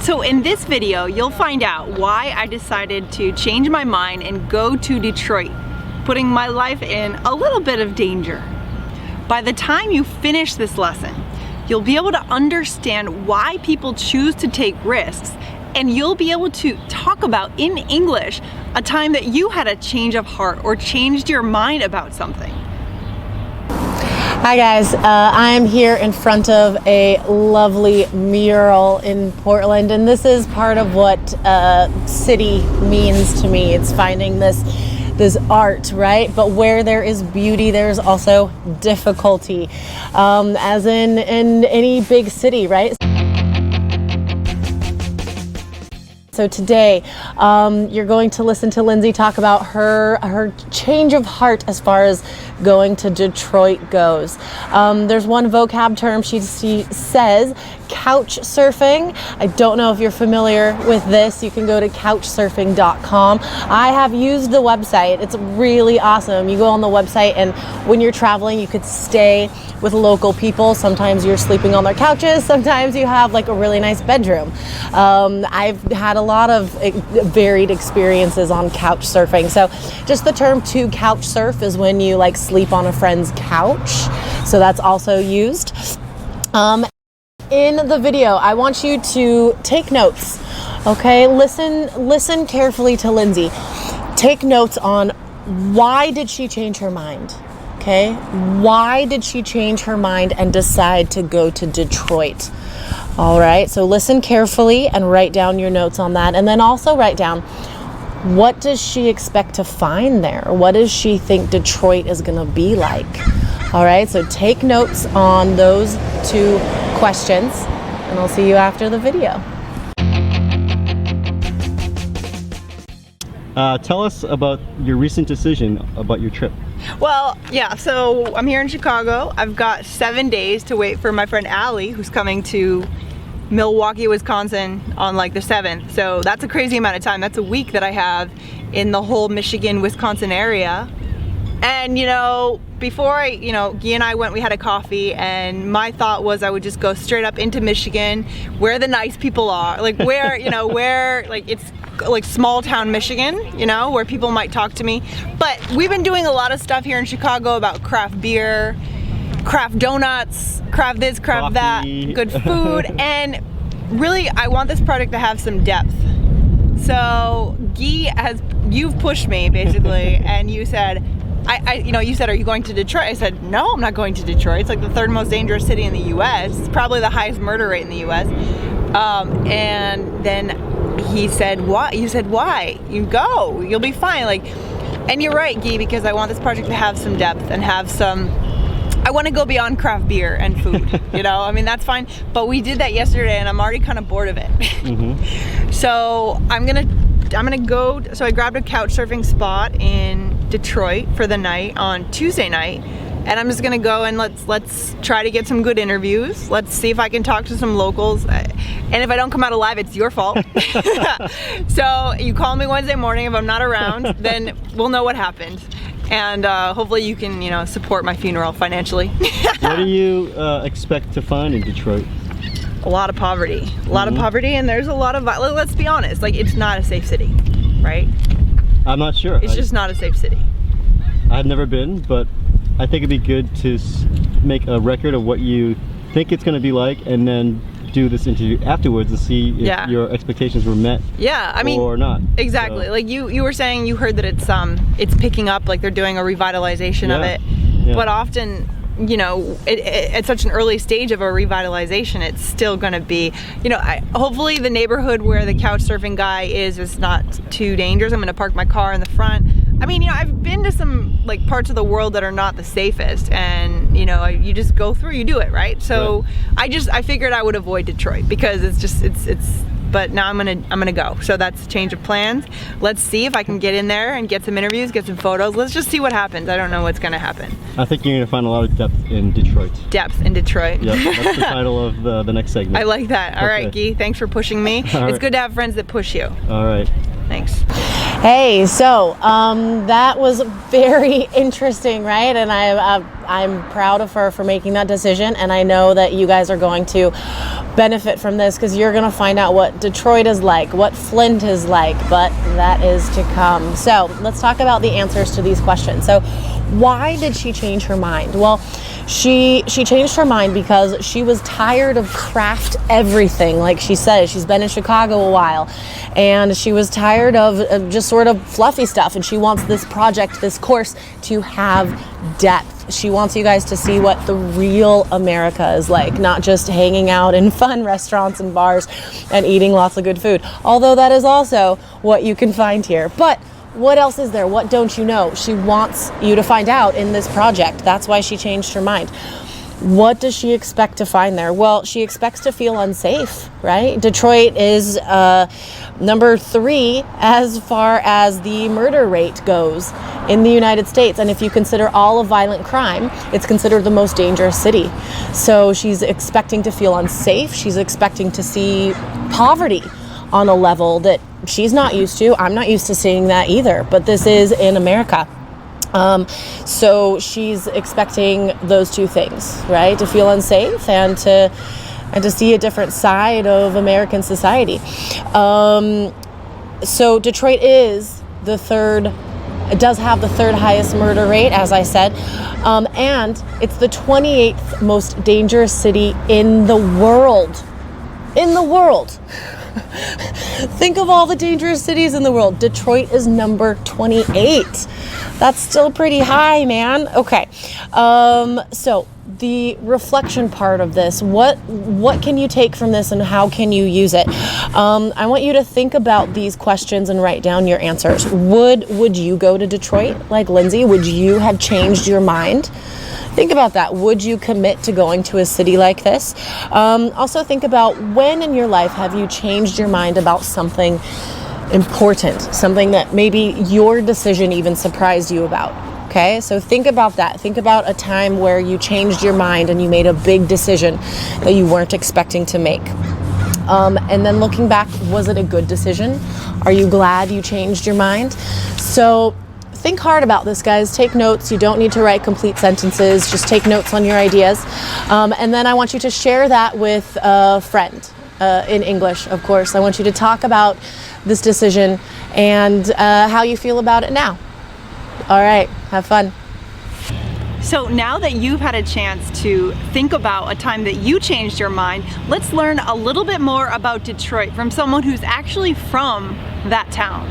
So in this video, you'll find out why I decided to change my mind and go to Detroit, putting my life in a little bit of danger. By the time you finish this lesson, you'll be able to understand why people choose to take risks, and you'll be able to talk about in English a time that you had a change of heart or changed your mind about something. Hi guys, I'm here in front of a lovely mural in Portland, and this is part of what city means to me. It's finding this art, right? But where there is beauty, there's also difficulty, as in any big city, right? So today, you're going to listen to Lindsay talk about her change of heart as far as going to Detroit goes. There's one vocab term she says, couch surfing. I don't know if you're familiar with this. You can go to couchsurfing.com. I have used the website. It's really awesome. You go on the website, and when you're traveling, you could stay with local people. Sometimes you're sleeping on their couches. Sometimes you have like a really nice bedroom. I've had a lot of varied experiences on couch surfing. So just the term to couch surf is when you like sleep on a friend's couch. So that's also used. In the video, I want you to take notes, okay? Listen carefully to Lindsay. Take notes on why did she change her mind, okay? Why did she change her mind and decide to go to Detroit? All right, so listen carefully and write down your notes on that. And then also write down, what does she expect to find there? What does she think Detroit is gonna be like? All right, so take notes on those two questions, and I'll see you after the video. Tell us about your recent decision about your trip. Well, yeah, so I'm here in Chicago. I've got 7 days to wait for my friend Allie, who's coming to Milwaukee, Wisconsin on like the 7th. So that's a crazy amount of time. That's a week that I have in the whole Michigan, Wisconsin area. And you know, before Guy and I went, we had a coffee, and my thought was I would just go straight up into Michigan, where the nice people are, like where, where like it's like small town Michigan, where people might talk to me. But we've been doing a lot of stuff here in Chicago about craft beer, craft donuts, craft this, craft that, good food, and really I want this project to have some depth. So Guy, you've pushed me basically, and you said, you said, are you going to Detroit? I said, no, I'm not going to Detroit. It's like the 3rd most dangerous city in the US. It's probably the highest murder rate in the US. And then he said, why? You said, why? You go, you'll be fine. Like, and you're right, Guy, because I want this project to have some depth and have some, I want to go beyond craft beer and food, I mean, that's fine. But we did that yesterday, and I'm already kind of bored of it. Mm-hmm. So I'm gonna go, so I grabbed a couch surfing spot in Detroit for the night on Tuesday night, and I'm just gonna go and let's try to get some good interviews. Let's see if I can talk to some locals, and if I don't come out alive, it's your fault. So you call me Wednesday morning. If I'm not around, then we'll know what happened, and hopefully you can support my funeral financially. What do you expect to find in Detroit? A lot of poverty, and there's a lot of, let's be honest, like, it's not a safe city, right? I'm not sure. It's just not a safe city. I've never been, but I think it'd be good to make a record of what you think it's going to be like, and then do this interview afterwards and see if your expectations were met. Yeah, I mean, or not. Exactly. So, like you were saying, you heard that it's picking up, like they're doing a revitalization of it, but often, at such an early stage of a revitalization, it's still going to be, hopefully the neighborhood where the couch surfing guy is not too dangerous. I'm going to park my car in the front. I mean, I've been to some like parts of the world that are not the safest, and you just go through, you do it, right? So right. I figured I would avoid Detroit because it's but now I'm gonna go. So that's a change of plans. Let's see if I can get in there and get some interviews, get some photos. Let's just see what happens. I don't know what's gonna happen. I think you're gonna find a lot of depth in Detroit. Depth in Detroit. Yep, that's the title of the next segment. I like that. All right, Guy, thanks for pushing me. It's good to have friends that push you. All right. Thanks. Hey, so that was very interesting, right? And I'm proud of her for making that decision, and I know that you guys are going to benefit from this because you're going to find out what Detroit is like, what Flint is like, but that is to come. So let's talk about the answers to these questions. So why did she change her mind? Well, she changed her mind because she was tired of craft everything. Like she said, she's been in Chicago a while, and she was tired of just sort of fluffy stuff, and she wants this project, this course, to have depth. She wants you guys to see what the real America is like, not just hanging out in fun restaurants and bars and eating lots of good food, although that is also what you can find here. But what else is there? What don't you know? She wants you to find out in this project. That's why she changed her mind. What does she expect to find there? Well, she expects to feel unsafe, right? Detroit is number 3 as far as the murder rate goes in the United States. And if you consider all of violent crime, it's considered the most dangerous city. So she's expecting to feel unsafe. She's expecting to see poverty on a level that she's not used to. I'm not used to seeing that either, but this is in America. So she's expecting those two things, right? To feel unsafe and to see a different side of American society. So Detroit is the third, it does have the third highest murder rate, as I said, and it's the 28th most dangerous city in the world. In the world. Think of all the dangerous cities in the world. Detroit is number 28. That's still pretty high, man. Okay. So the reflection part of this, what can you take from this and how can you use it? I want you to think about these questions and write down your answers. Would you go to Detroit like Lindsay? Would you have changed your mind? Think about that. Would you commit to going to a city like this? Also think about when in your life have you changed your mind about something important, something that maybe your decision even surprised you about. Okay, so think about that. Think about a time where you changed your mind and you made a big decision that you weren't expecting to make. And then looking back, was it a good decision? Are you glad you changed your mind? So think hard about this, guys. Take notes. You don't need to write complete sentences. Just take notes on your ideas. And then I want you to share that with a friend in English, of course. I want you to talk about this decision and how you feel about it now. All right, have fun. So now that you've had a chance to think about a time that you changed your mind, let's learn a little bit more about Detroit from someone who's actually from that town.